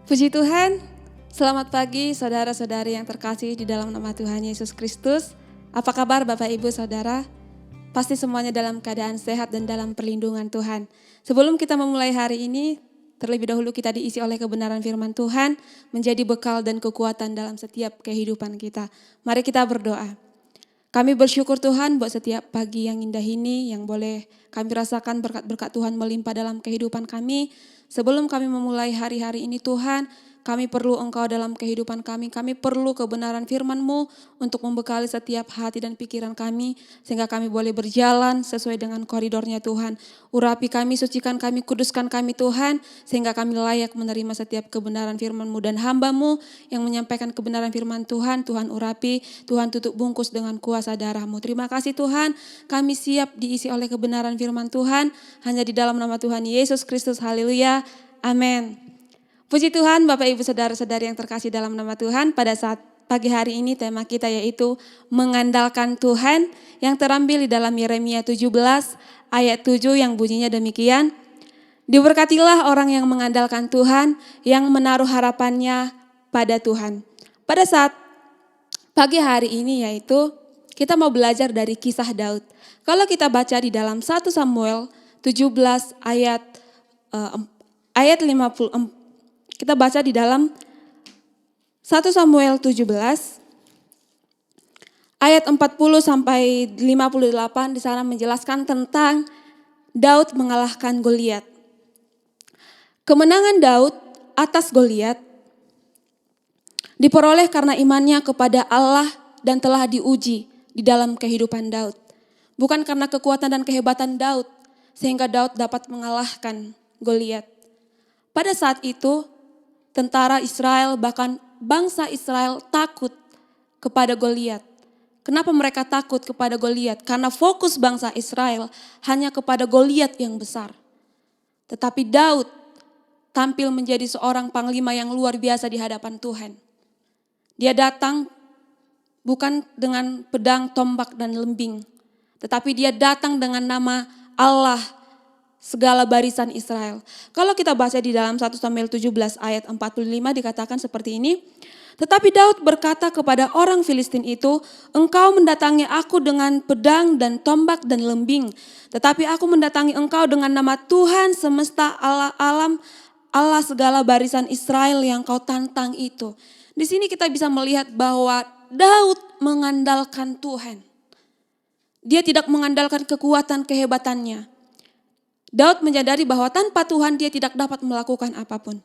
Puji Tuhan, selamat pagi saudara-saudari yang terkasih di dalam nama Tuhan Yesus Kristus. Apa kabar Bapak Ibu Saudara? Pasti semuanya dalam keadaan sehat dan dalam perlindungan Tuhan. Sebelum kita memulai hari ini, terlebih dahulu kita diisi oleh kebenaran firman Tuhan, menjadi bekal dan kekuatan dalam setiap kehidupan kita. Mari kita berdoa. Kami bersyukur Tuhan buat setiap pagi yang indah ini yang boleh kami rasakan berkat-berkat Tuhan melimpah dalam kehidupan kami. Sebelum kami memulai hari-hari ini Tuhan, kami perlu Engkau dalam kehidupan kami. Kami perlu kebenaran firman-Mu untuk membekali setiap hati dan pikiran kami. Sehingga kami boleh berjalan sesuai dengan koridornya Tuhan. Urapi kami, sucikan kami, kuduskan kami Tuhan. Sehingga kami layak menerima setiap kebenaran firman-Mu dan hamba-Mu yang menyampaikan kebenaran firman Tuhan. Tuhan urapi, Tuhan tutup bungkus dengan kuasa darah-Mu. Terima kasih Tuhan, kami siap diisi oleh kebenaran firman Tuhan. Hanya di dalam nama Tuhan Yesus Kristus, haleluya, amin. Puji Tuhan Bapak Ibu Saudara-saudari yang terkasih dalam nama Tuhan. Pada saat pagi hari ini tema kita yaitu mengandalkan Tuhan yang terambil di dalam Yeremia 17 ayat 7 yang bunyinya demikian. Diberkatilah orang yang mengandalkan Tuhan, yang menaruh harapannya pada Tuhan. Pada saat pagi hari ini yaitu kita mau belajar dari kisah Daud. Kalau kita baca di dalam 1 Samuel 17 ayat 50. Kita baca di dalam 1 Samuel 17 ayat 40 sampai 58 di sana menjelaskan tentang Daud mengalahkan Goliat. Kemenangan Daud atas Goliat diperoleh karena imannya kepada Allah dan telah diuji di dalam kehidupan Daud. Bukan karena kekuatan dan kehebatan Daud sehingga Daud dapat mengalahkan Goliat. Pada saat itu tentara Israel, bahkan bangsa Israel takut kepada Goliat. Kenapa mereka takut kepada Goliat? Karena fokus bangsa Israel hanya kepada Goliat yang besar. Tetapi Daud tampil menjadi seorang panglima yang luar biasa di hadapan Tuhan. Dia datang bukan dengan pedang, tombak, dan lembing. Tetapi dia datang dengan nama Allah segala barisan Israel. Kalau kita baca di dalam 1 Samuel 17 ayat 45 dikatakan seperti ini. Tetapi Daud berkata kepada orang Filistin itu, engkau mendatangi aku dengan pedang dan tombak dan lembing. Tetapi aku mendatangi engkau dengan nama Tuhan semesta Allah alam, Allah segala barisan Israel yang kau tantang itu. Di sini kita bisa melihat bahwa Daud mengandalkan Tuhan. Dia tidak mengandalkan kekuatan kehebatannya. Daud menyadari bahwa tanpa Tuhan dia tidak dapat melakukan apapun.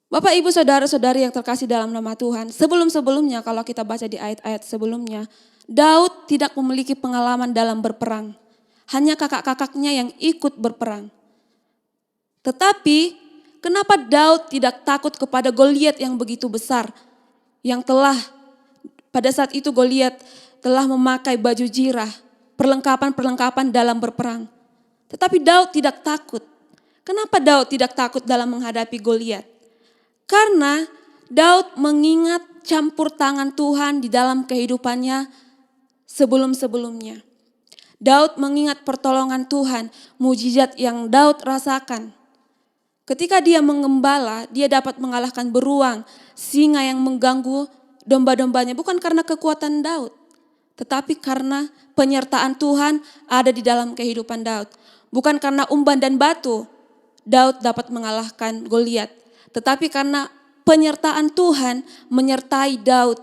Bapak Ibu Saudara-saudari yang terkasih dalam nama Tuhan, sebelum-sebelumnya kalau kita baca di ayat-ayat sebelumnya, Daud tidak memiliki pengalaman dalam berperang. Hanya kakak-kakaknya yang ikut berperang. Tetapi kenapa Daud tidak takut kepada Goliat yang begitu besar? Yang telah pada saat itu Goliat telah memakai baju jirah. Perlengkapan-perlengkapan dalam berperang. Tetapi Daud tidak takut. Kenapa Daud tidak takut dalam menghadapi Goliat? Karena Daud mengingat campur tangan Tuhan di dalam kehidupannya sebelum-sebelumnya. Daud mengingat pertolongan Tuhan, mujizat yang Daud rasakan. Ketika dia mengembala, dia dapat mengalahkan beruang, singa yang mengganggu domba-dombanya. Bukan karena kekuatan Daud, tetapi karena penyertaan Tuhan ada di dalam kehidupan Daud. Bukan karena umban dan batu Daud dapat mengalahkan Goliat. Tetapi karena penyertaan Tuhan menyertai Daud.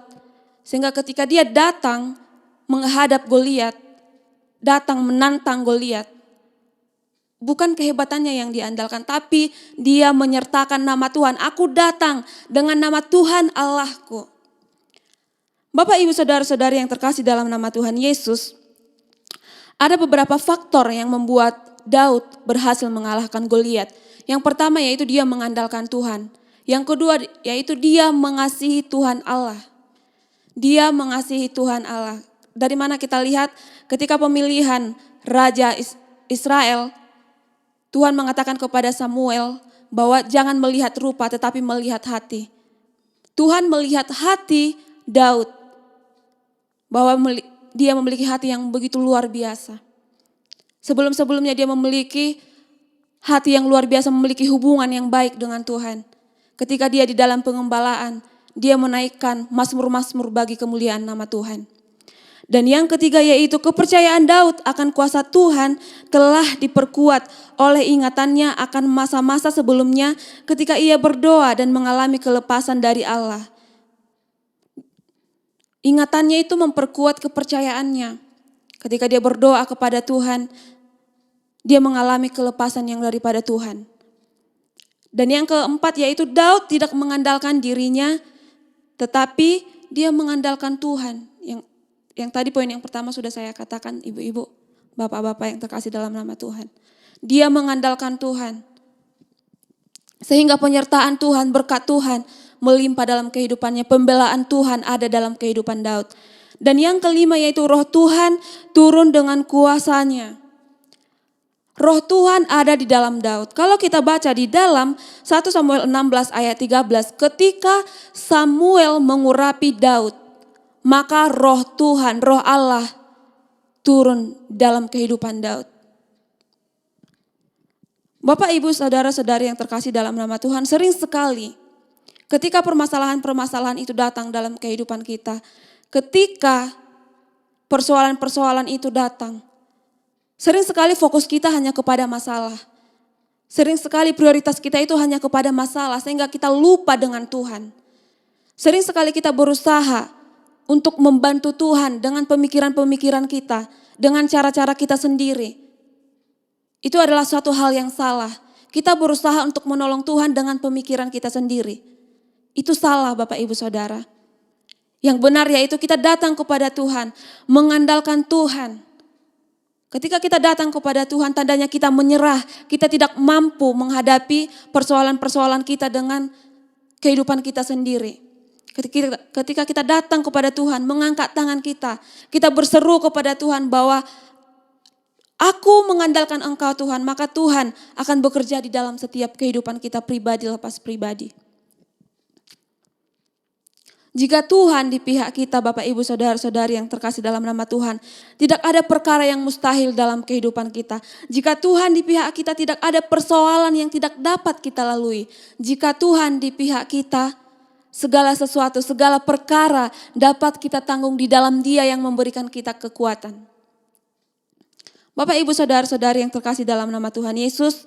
Sehingga ketika dia datang menghadap Goliat, datang menantang Goliat, bukan kehebatannya yang diandalkan, tapi dia menyertakan nama Tuhan. Aku datang dengan nama Tuhan Allahku. Bapak Ibu Saudara-saudari yang terkasih dalam nama Tuhan Yesus, ada beberapa faktor yang membuat Daud berhasil mengalahkan Goliat. Yang pertama yaitu dia mengandalkan Tuhan. Yang kedua yaitu dia mengasihi Tuhan Allah. Dia mengasihi Tuhan Allah. Dari mana kita lihat ketika pemilihan Raja Israel, Tuhan mengatakan kepada Samuel bahwa jangan melihat rupa tetapi melihat hati. Tuhan melihat hati Daud. Bahwa dia memiliki hati yang begitu luar biasa. Sebelum-sebelumnya dia memiliki hati yang luar biasa, memiliki hubungan yang baik dengan Tuhan. Ketika dia di dalam pengembalaan, dia menaikkan mazmur-mazmur bagi kemuliaan nama Tuhan. Dan yang ketiga yaitu kepercayaan Daud akan kuasa Tuhan telah diperkuat oleh ingatannya akan masa-masa sebelumnya ketika ia berdoa dan mengalami kelepasan dari Allah. Ingatannya itu memperkuat kepercayaannya. Ketika dia berdoa kepada Tuhan, dia mengalami kelepasan yang daripada Tuhan. Dan yang keempat yaitu Daud tidak mengandalkan dirinya, tetapi dia mengandalkan Tuhan. Yang tadi poin yang pertama sudah saya katakan, ibu-ibu, bapak-bapak yang terkasih dalam nama Tuhan. Dia mengandalkan Tuhan. Sehingga penyertaan Tuhan, berkat Tuhan melimpah dalam kehidupannya. Pembelaan Tuhan ada dalam kehidupan Daud. Dan yang kelima yaitu roh Tuhan turun dengan kuasanya. Roh Tuhan ada di dalam Daud. Kalau kita baca di dalam 1 Samuel 16 ayat 13. Ketika Samuel mengurapi Daud, maka roh Tuhan, roh Allah turun dalam kehidupan Daud. Bapak, ibu, saudara-saudari yang terkasih dalam nama Tuhan, sering sekali ketika permasalahan-permasalahan itu datang dalam kehidupan kita, ketika persoalan-persoalan itu datang, sering sekali fokus kita hanya kepada masalah. Sering sekali prioritas kita itu hanya kepada masalah sehingga kita lupa dengan Tuhan. Sering sekali kita berusaha untuk membantu Tuhan dengan pemikiran-pemikiran kita, dengan cara-cara kita sendiri. Itu adalah suatu hal yang salah. Kita berusaha untuk menolong Tuhan dengan pemikiran kita sendiri. Itu salah Bapak Ibu Saudara. Yang benar yaitu kita datang kepada Tuhan, mengandalkan Tuhan. Ketika kita datang kepada Tuhan, tandanya kita menyerah, kita tidak mampu menghadapi persoalan-persoalan kita dengan kehidupan kita sendiri. Ketika kita datang kepada Tuhan, mengangkat tangan kita berseru kepada Tuhan bahwa aku mengandalkan Engkau Tuhan, maka Tuhan akan bekerja di dalam setiap kehidupan kita pribadi lepas pribadi. Jika Tuhan di pihak kita, Bapak Ibu Saudara-saudari yang terkasih dalam nama Tuhan, tidak ada perkara yang mustahil dalam kehidupan kita. Jika Tuhan di pihak kita, tidak ada persoalan yang tidak dapat kita lalui. Jika Tuhan di pihak kita, segala sesuatu, segala perkara dapat kita tanggung di dalam Dia yang memberikan kita kekuatan. Bapak, Ibu, Saudara-saudari yang terkasih dalam nama Tuhan Yesus,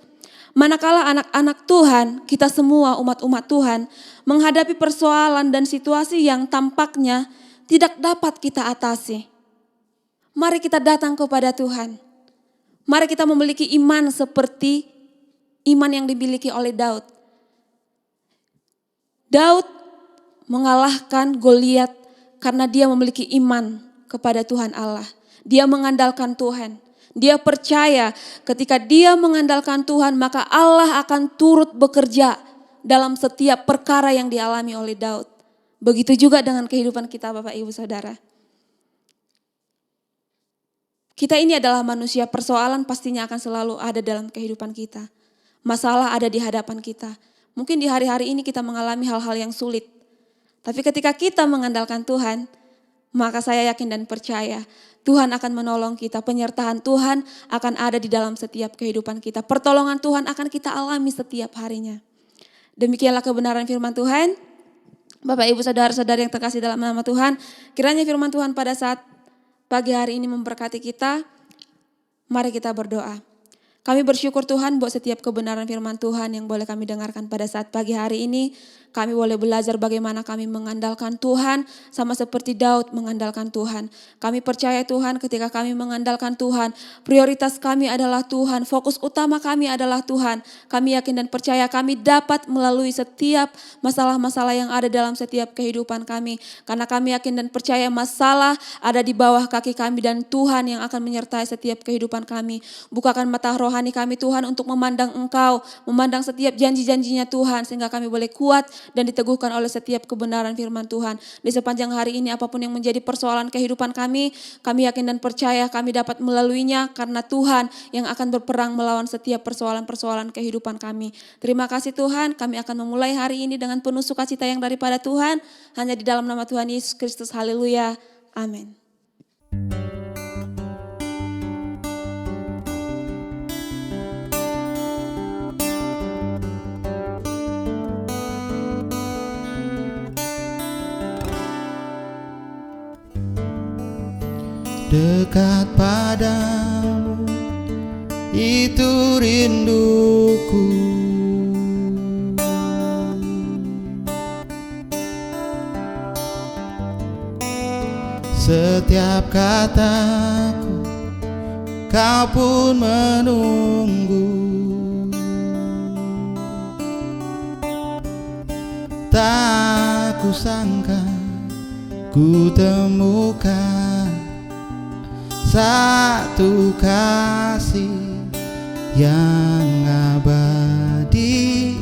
manakala anak-anak Tuhan, kita semua umat-umat Tuhan, menghadapi persoalan dan situasi yang tampaknya tidak dapat kita atasi. Mari kita datang kepada Tuhan. Mari kita memiliki iman seperti iman yang dimiliki oleh Daud. Daud mengalahkan Goliat karena dia memiliki iman kepada Tuhan Allah. Dia mengandalkan Tuhan. Dia percaya ketika dia mengandalkan Tuhan maka Allah akan turut bekerja dalam setiap perkara yang dialami oleh Daud. Begitu juga dengan kehidupan kita Bapak Ibu Saudara. Kita ini adalah manusia, persoalan pastinya akan selalu ada dalam kehidupan kita. Masalah ada di hadapan kita. Mungkin di hari-hari ini kita mengalami hal-hal yang sulit. Tapi ketika kita mengandalkan Tuhan, maka saya yakin dan percaya Tuhan akan menolong kita. Penyertaan Tuhan akan ada di dalam setiap kehidupan kita. Pertolongan Tuhan akan kita alami setiap harinya. Demikianlah kebenaran firman Tuhan. Bapak, Ibu, Saudara-saudari yang terkasih dalam nama Tuhan. Kiranya firman Tuhan pada saat pagi hari ini memberkati kita. Mari kita berdoa. Kami bersyukur Tuhan buat setiap kebenaran firman Tuhan yang boleh kami dengarkan pada saat pagi hari ini. Kami boleh belajar bagaimana kami mengandalkan Tuhan sama seperti Daud mengandalkan Tuhan. Kami percaya Tuhan ketika kami mengandalkan Tuhan, prioritas kami adalah Tuhan, fokus utama kami adalah Tuhan. Kami yakin dan percaya kami dapat melalui setiap masalah-masalah yang ada dalam setiap kehidupan kami. Karena kami yakin dan percaya masalah ada di bawah kaki kami dan Tuhan yang akan menyertai setiap kehidupan kami. Bukakan mata rohani kami Tuhan untuk memandang Engkau, memandang setiap janji-janjinya Tuhan sehingga kami boleh kuat dan diteguhkan oleh setiap kebenaran firman Tuhan. Di sepanjang hari ini apapun yang menjadi persoalan kehidupan kami yakin dan percaya kami dapat melaluinya karena Tuhan yang akan berperang melawan setiap persoalan-persoalan kehidupan kami. Terima kasih Tuhan, kami akan memulai hari ini dengan penuh sukacita yang daripada Tuhan. Hanya di dalam nama Tuhan Yesus Kristus, haleluya, amin. dekat padamu, itu rinduku. Setiap kataku kau pun menunggu, tak kusangka ku temukan satu kasih yang abadi.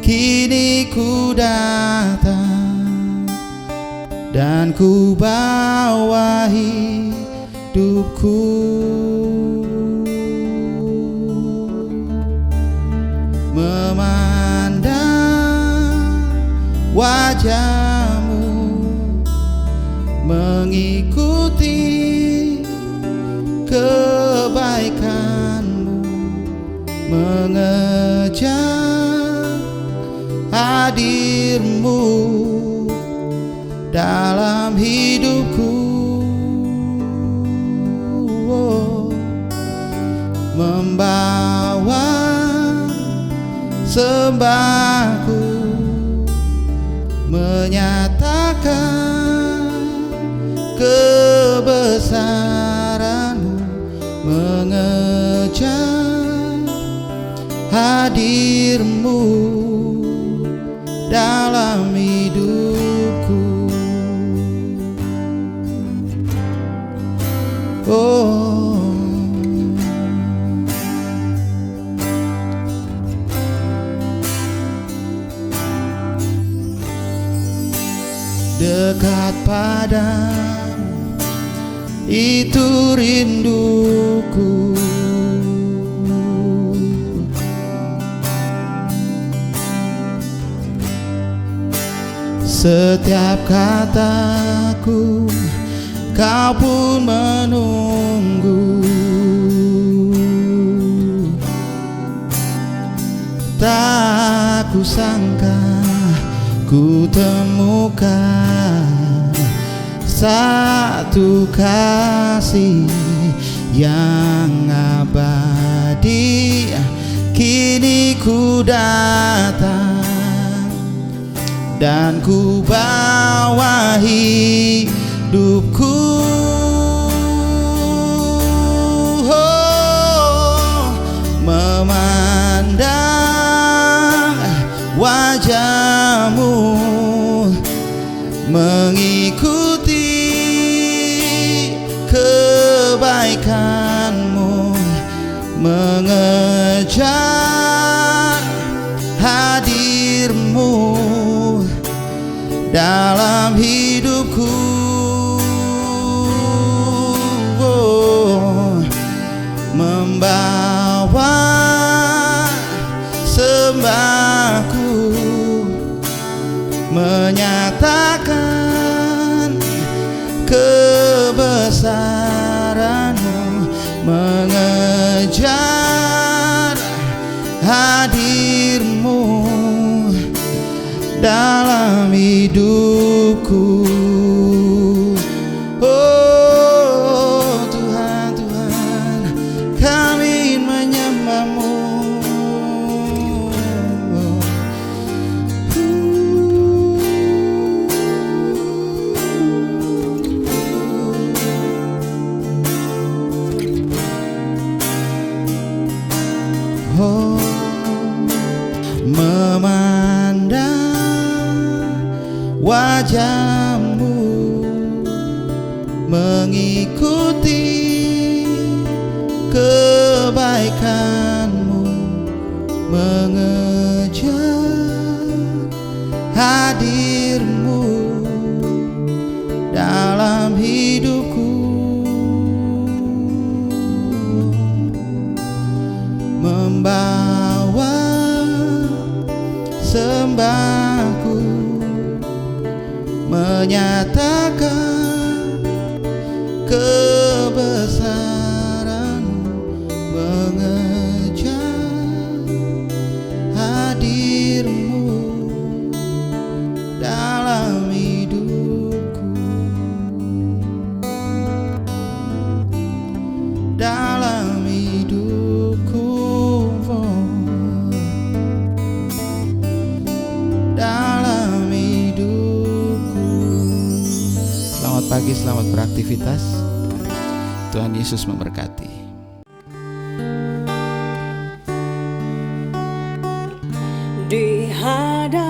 Kini ku datang dan ku bawa hidupku, memandang wajahmu, mengikuti kebaikanmu, mengejar hadirmu dalam hidupku. Membawa sembahku, menyatakan kebesaranmu, mengejar hadirmu dalam hidupku. Dekat padamu, itu rinduku. Setiap kataku kau pun menunggu, tak kusangka ku temukan satu kasih yang abadi. Kini ku datang dan ku bawa hidupku, memandang wajahmu, mengikuti kebaikanmu, mengejar hadirmu dalam hidupku. Membawa sembahku, menyatakan kebesaranmu, mengejar hadirmu dalam hidupku. Oh Tuhan, Tuhan, kami menyembah-Mu. Oh, memandang wajahmu, mengikuti kebaikanmu, mengejar hadirmu dalam hidupku. Membawa sembahku, menyatakan kebesaranmu, mengejar hadirmu dalam hidupku. lagi, selamat beraktivitas. Tuhan Yesus memberkati. Di hadapan